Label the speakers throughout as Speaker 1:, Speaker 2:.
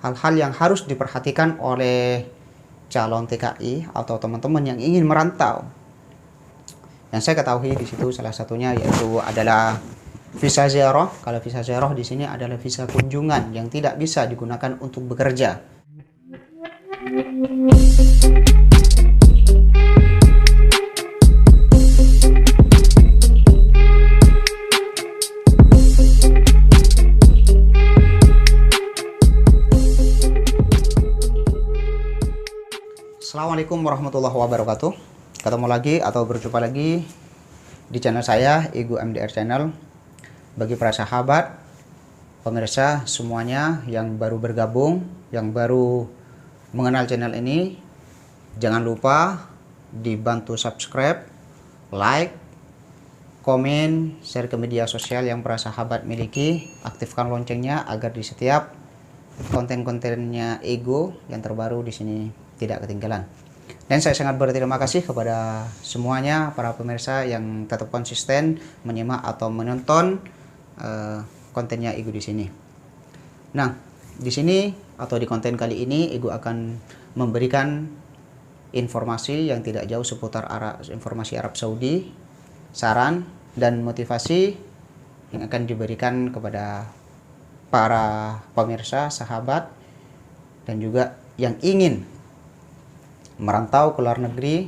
Speaker 1: hal-hal yang harus diperhatikan oleh calon TKI atau teman-teman yang ingin merantau. Yang saya ketahui di situ salah satunya yaitu adalah visa ziarah. Kalau visa ziarah di sini adalah visa kunjungan yang tidak bisa digunakan untuk bekerja. Assalamualaikum warahmatullahi wabarakatuh. Ketemu lagi atau berjumpa lagi di channel saya, Ego MDR Channel. Bagi para sahabat, pemirsa semuanya yang baru bergabung, yang baru mengenal channel ini, jangan lupa dibantu subscribe, like, komen, share ke media sosial yang para sahabat miliki, aktifkan loncengnya agar di setiap konten-kontennya Ego yang terbaru di sini tidak ketinggalan. Dan saya sangat berterima kasih kepada semuanya para pemirsa yang tetap konsisten menyimak atau menonton kontennya Ego di sini. Nah, di sini atau di konten kali ini Ego akan memberikan informasi yang tidak jauh seputar informasi Arab Saudi, saran dan motivasi yang akan diberikan kepada para pemirsa, sahabat, dan juga yang ingin merantau ke luar negeri,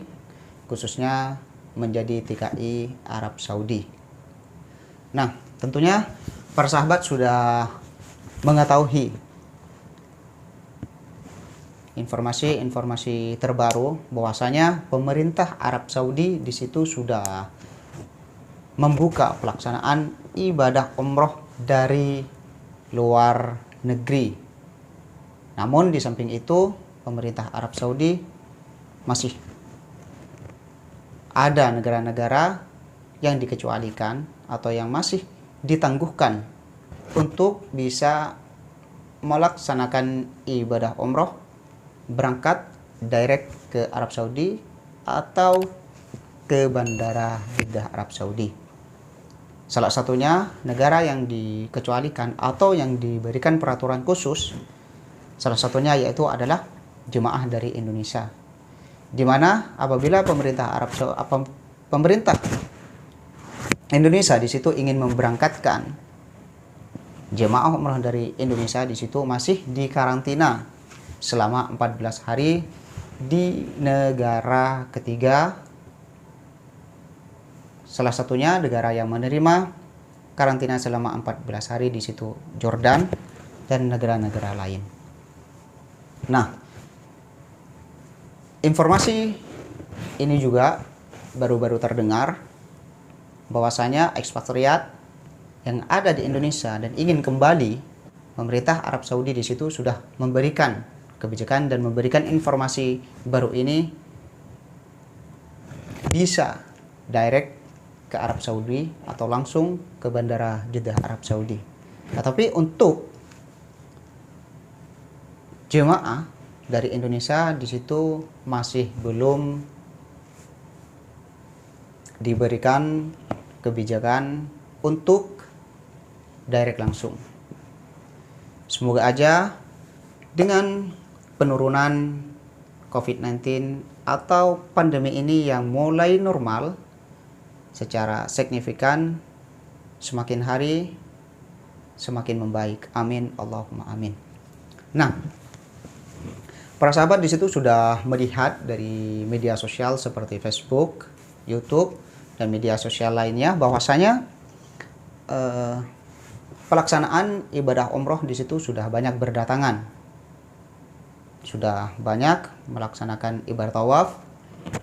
Speaker 1: khususnya menjadi TKI Arab Saudi. Nah, tentunya para sahabat sudah mengetahui informasi-informasi terbaru bahwasanya pemerintah Arab Saudi di situ sudah membuka pelaksanaan ibadah umroh dari luar negeri. Namun di samping itu, pemerintah Arab Saudi masih ada negara-negara yang dikecualikan atau yang masih ditangguhkan untuk bisa melaksanakan ibadah umroh berangkat direct ke Arab Saudi atau ke Bandara Jeddah Arab Saudi. Salah satunya negara yang dikecualikan atau yang diberikan peraturan khusus, salah satunya yaitu adalah jemaah dari Indonesia. Di mana apabila pemerintah Indonesia di situ ingin memberangkatkan jemaah umrah dari Indonesia, di situ masih dikarantina selama 14 hari di negara ketiga. Salah satunya negara yang menerima karantina selama 14 hari di situ Jordan dan negara-negara lain. Nah, informasi ini juga baru-baru terdengar bahwasanya ekspatriat yang ada di Indonesia dan ingin kembali, pemerintah Arab Saudi di situ sudah memberikan kebijakan dan memberikan informasi baru ini bisa direct ke Arab Saudi atau langsung ke Bandara Jeddah Arab Saudi. Tetapi untuk jemaah dari Indonesia di situ masih belum diberikan kebijakan untuk direct langsung. Semoga aja dengan penurunan COVID-19 atau pandemi ini yang mulai normal secara signifikan, semakin hari semakin membaik. Amin, Allahumma amin. Nah, para sahabat di situ sudah melihat dari media sosial seperti Facebook, YouTube, dan media sosial lainnya bahwasanya pelaksanaan ibadah umroh di situ sudah banyak berdatangan. Sudah banyak melaksanakan ibadah tawaf,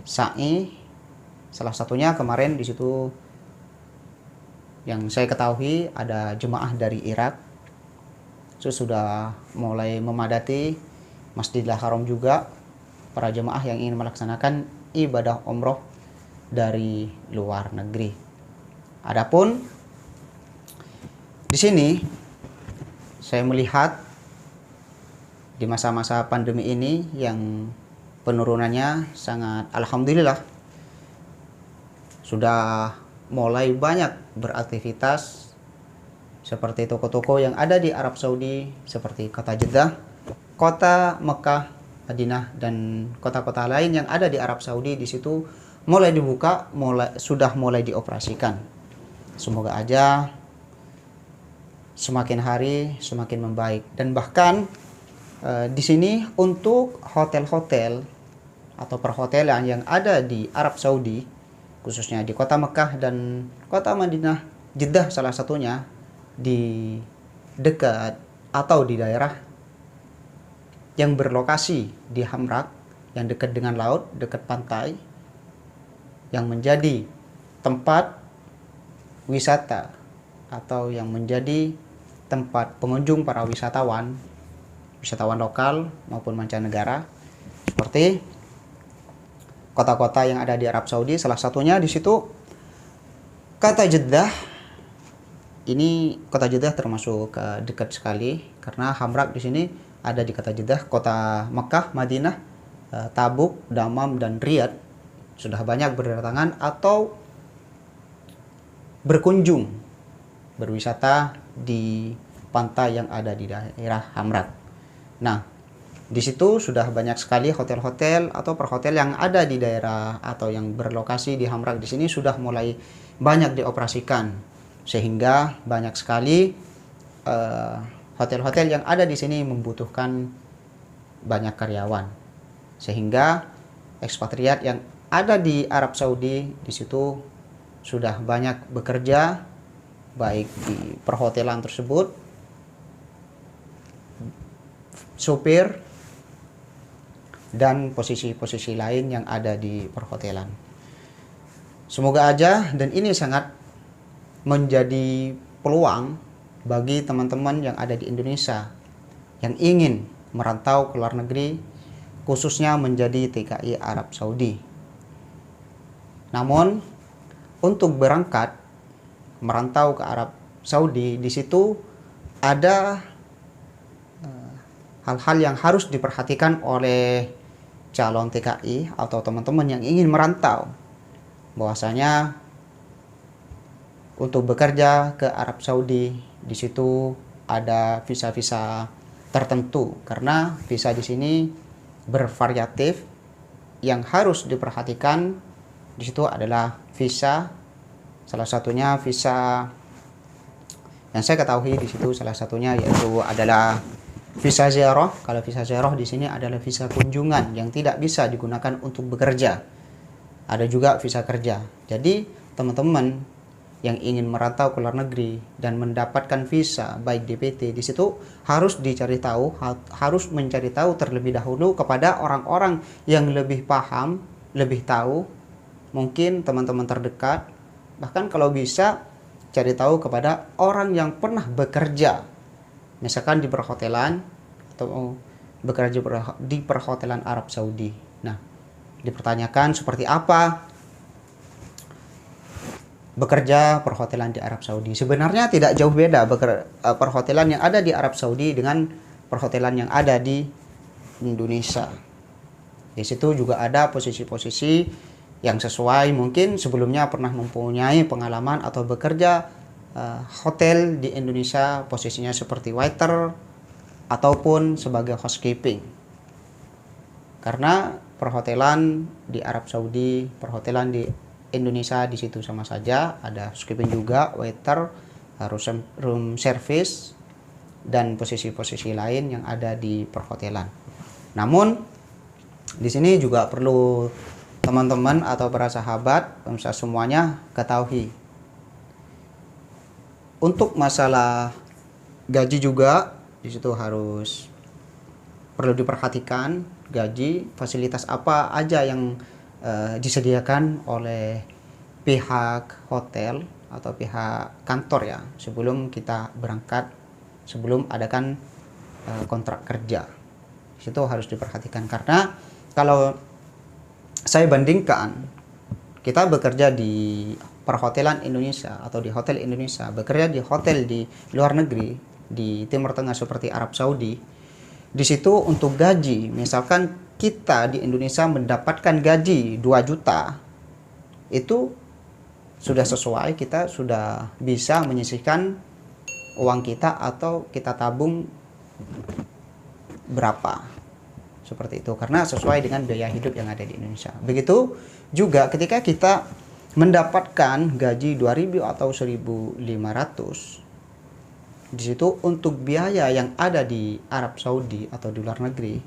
Speaker 1: sa'i. Salah satunya kemarin di situ yang saya ketahui ada jemaah dari Irak. Sudah mulai memadati Masjidil Haram juga para jemaah yang ingin melaksanakan ibadah umroh dari luar negeri. Adapun di sini saya melihat di masa-masa pandemi ini yang penurunannya sangat alhamdulillah sudah mulai banyak beraktivitas seperti toko-toko yang ada di Arab Saudi seperti kota Jeddah kota Mekah, Madinah, dan kota-kota lain yang ada di Arab Saudi, di situ mulai dibuka, sudah mulai dioperasikan. Semoga aja semakin hari semakin membaik. Dan bahkan di sini untuk hotel-hotel atau perhotelan yang ada di Arab Saudi, khususnya di kota Mekah dan kota Madinah, Jeddah salah satunya, di dekat atau di daerah yang berlokasi di Hamrak, yang dekat dengan laut, dekat pantai, yang menjadi tempat wisata atau yang menjadi tempat pengunjung para wisatawan lokal maupun mancanegara, seperti kota-kota yang ada di Arab Saudi. Salah satunya di situ kota Jeddah. Ini kota Jeddah termasuk dekat sekali karena Hamrak di sini ada di kota Jeddah. Kota Mekah, Madinah, Tabuk, Damam, dan Riyadh sudah banyak berdatangan atau berkunjung, berwisata di pantai yang ada di daerah Hamrak. Nah, di situ sudah banyak sekali hotel-hotel atau perhotel yang ada di daerah atau yang berlokasi di Hamrak di sini sudah mulai banyak dioperasikan, sehingga banyak sekali hotel-hotel yang ada di sini membutuhkan banyak karyawan, sehingga ekspatriat yang ada di Arab Saudi di situ sudah banyak bekerja, baik di perhotelan tersebut, supir, dan posisi-posisi lain yang ada di perhotelan. Semoga aja, dan ini sangat menjadi peluang bagi teman-teman yang ada di Indonesia yang ingin merantau ke luar negeri, khususnya menjadi TKI Arab Saudi. Namun untuk berangkat merantau ke Arab Saudi, di situ ada hal-hal yang harus diperhatikan oleh calon TKI atau teman-teman yang ingin merantau. Bahwasanya untuk bekerja ke Arab Saudi, di situ ada visa-visa tertentu, karena visa di sini bervariatif. Yang harus diperhatikan di situ adalah visa, salah satunya visa yang saya ketahui di situ salah satunya yaitu adalah visa ziarah. Kalau visa ziarah di sini adalah visa kunjungan yang tidak bisa digunakan untuk bekerja. Ada juga visa kerja. Jadi teman-teman yang ingin merantau ke luar negeri dan mendapatkan visa baik DPT, di situ harus dicari tahu, harus mencari tahu terlebih dahulu kepada orang-orang yang lebih paham, lebih tahu, mungkin teman-teman terdekat, bahkan kalau bisa cari tahu kepada orang yang pernah bekerja, misalkan di perhotelan atau bekerja di perhotelan Arab Saudi. Nah, dipertanyakan seperti apa bekerja perhotelan di Arab Saudi. Sebenarnya tidak jauh beda perhotelan yang ada di Arab Saudi dengan perhotelan yang ada di Indonesia. Di situ juga ada posisi-posisi yang sesuai, mungkin sebelumnya pernah mempunyai pengalaman atau bekerja hotel di Indonesia, posisinya seperti waiter ataupun sebagai housekeeping. Karena perhotelan di Arab Saudi, perhotelan di Indonesia di situ sama saja, ada housekeeping juga, waiter, room service, dan posisi-posisi lain yang ada di perhotelan. Namun di sini juga perlu teman-teman atau para sahabat pemirsa semuanya ketahui, untuk masalah gaji juga di situ harus perlu diperhatikan. Gaji, fasilitas apa aja yang disediakan oleh pihak hotel atau pihak kantor ya sebelum kita berangkat, sebelum adakan kontrak kerja. Itu harus diperhatikan, karena kalau saya bandingkan kita bekerja di perhotelan Indonesia atau di hotel Indonesia, bekerja di hotel di luar negeri di Timur Tengah seperti Arab Saudi, di situ untuk gaji, misalkan kita di Indonesia mendapatkan gaji 2 juta, itu sudah sesuai, kita sudah bisa menyisihkan uang kita atau kita tabung berapa. Seperti itu, karena sesuai dengan biaya hidup yang ada di Indonesia. Begitu juga ketika kita mendapatkan gaji 2.000 atau 1.500, di situ untuk biaya yang ada di Arab Saudi atau di luar negeri,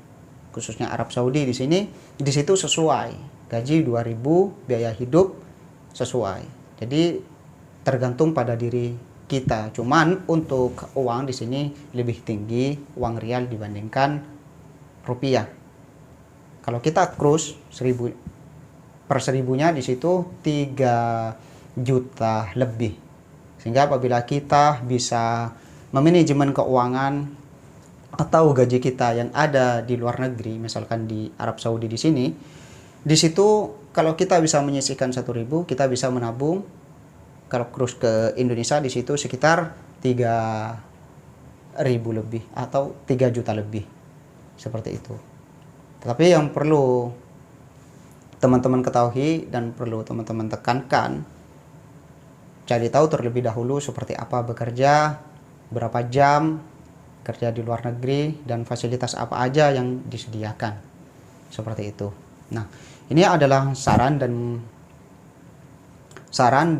Speaker 1: khususnya Arab Saudi di sini, di situ sesuai gaji 2.000, biaya hidup sesuai. Jadi tergantung pada diri kita. Cuman untuk uang di sini lebih tinggi uang rial dibandingkan rupiah. Kalau kita cruise 1.000 per 1.000-nya di situ 3 juta lebih. Sehingga apabila kita bisa memanajemen keuangan atau gaji kita yang ada di luar negeri, misalkan di Arab Saudi di sini, di situ kalau kita bisa menyisihkan 1.000, kita bisa menabung. Kalau cruise ke Indonesia di situ sekitar 3.000 lebih atau 3 juta lebih, seperti itu. Tapi yang perlu teman-teman ketahui dan perlu teman-teman tekankan, cari tahu terlebih dahulu seperti apa bekerja, berapa jam kerja di luar negeri, dan fasilitas apa aja yang disediakan, seperti itu. Nah, ini adalah saran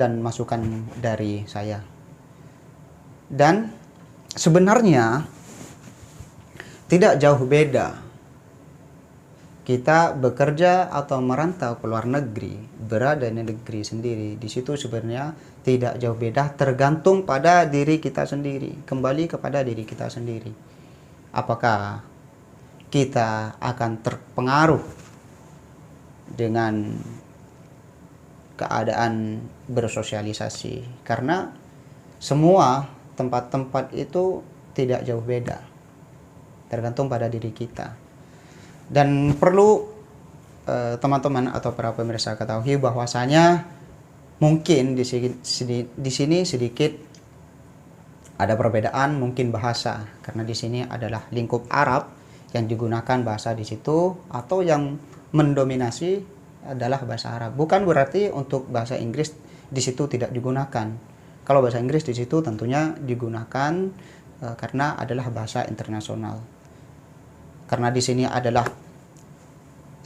Speaker 1: dan masukan dari saya. Dan sebenarnya tidak jauh beda kita bekerja atau merantau ke luar negeri, berada di negeri sendiri. Di situ sebenarnya tidak jauh beda, tergantung pada diri kita sendiri, kembali kepada diri kita sendiri. Apakah kita akan terpengaruh dengan keadaan bersosialisasi? Karena semua tempat-tempat itu tidak jauh beda, tergantung pada diri kita. Dan perlu teman-teman atau para pemirsa ketahui bahwasanya mungkin di sini sedikit ada perbedaan mungkin bahasa, karena di sini adalah lingkup Arab yang digunakan bahasa di situ, atau yang mendominasi adalah bahasa Arab. Bukan berarti untuk bahasa Inggris di situ tidak digunakan. Kalau bahasa Inggris di situ tentunya digunakan karena adalah bahasa internasional. Karena di sini adalah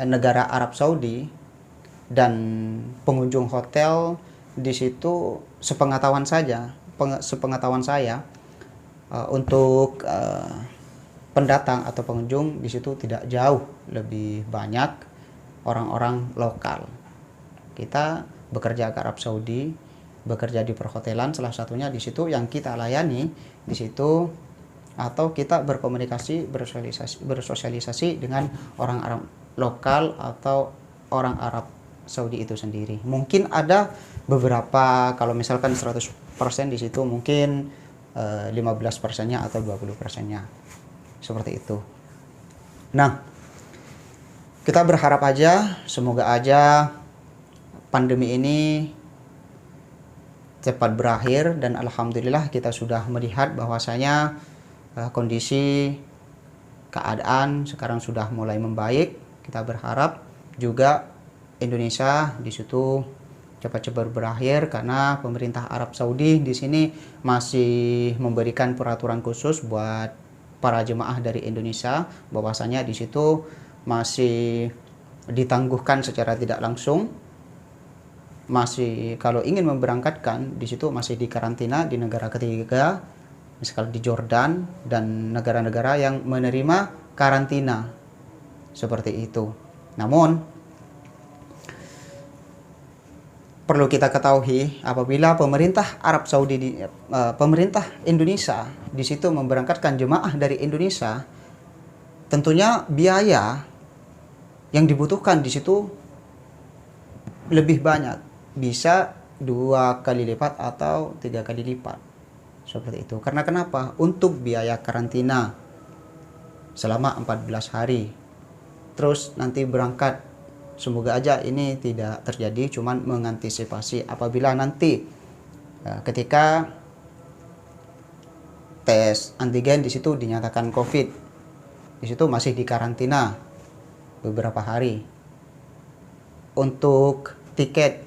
Speaker 1: negara Arab Saudi, dan pengunjung hotel di situ sepengetahuan saya untuk pendatang atau pengunjung di situ tidak jauh lebih banyak orang-orang lokal. Kita bekerja ke Arab Saudi, bekerja di perhotelan, salah satunya di situ yang kita layani di situ, atau kita berkomunikasi, bersosialisasi dengan orang Arab lokal atau orang Arab Saudi itu sendiri. Mungkin ada beberapa, kalau misalkan 100% di situ mungkin 15%-nya atau 20%-nya, seperti itu. Nah, kita berharap aja, semoga aja pandemi ini cepat berakhir, dan alhamdulillah kita sudah melihat bahwasanya kondisi keadaan sekarang sudah mulai membaik. Kita berharap juga Indonesia di situ cepat-cepat berakhir, karena pemerintah Arab Saudi di sini masih memberikan peraturan khusus buat para jemaah dari Indonesia, bahwasanya di situ masih ditangguhkan secara tidak langsung. Masih kalau ingin memberangkatkan di situ masih dikarantina di negara ketiga, misalkan di Jordan dan negara-negara yang menerima karantina, seperti itu. Namun perlu kita ketahui, apabila pemerintah Arab Saudi pemerintah Indonesia di situ memberangkatkan jemaah dari Indonesia, tentunya biaya yang dibutuhkan di situ lebih banyak, bisa 2 kali lipat atau 3 kali lipat, seperti itu. Karena kenapa? Untuk biaya karantina selama 14 hari, terus nanti berangkat, semoga aja ini tidak terjadi, cuman mengantisipasi apabila nanti ketika tes antigen di situ dinyatakan COVID, di situ masih dikarantina beberapa hari. Untuk tiket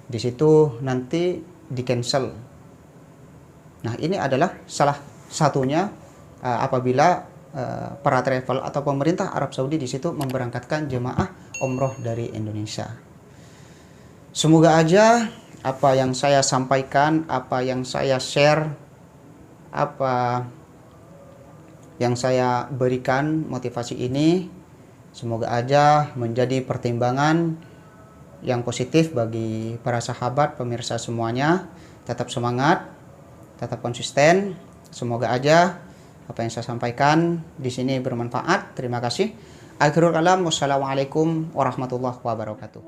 Speaker 1: di situ nanti di cancel. Nah, ini adalah salah satunya apabila para travel atau pemerintah Arab Saudi di situ memberangkatkan jemaah umroh dari Indonesia. Semoga aja apa yang saya sampaikan, apa yang saya share, apa yang saya berikan motivasi ini, semoga aja menjadi pertimbangan yang positif bagi para sahabat pemirsa semuanya. Tetap semangat, tetap konsisten. Semoga aja apa yang saya sampaikan di sini bermanfaat. Terima kasih. Akhirul kalam, wassalamualaikum warahmatullahi wabarakatuh.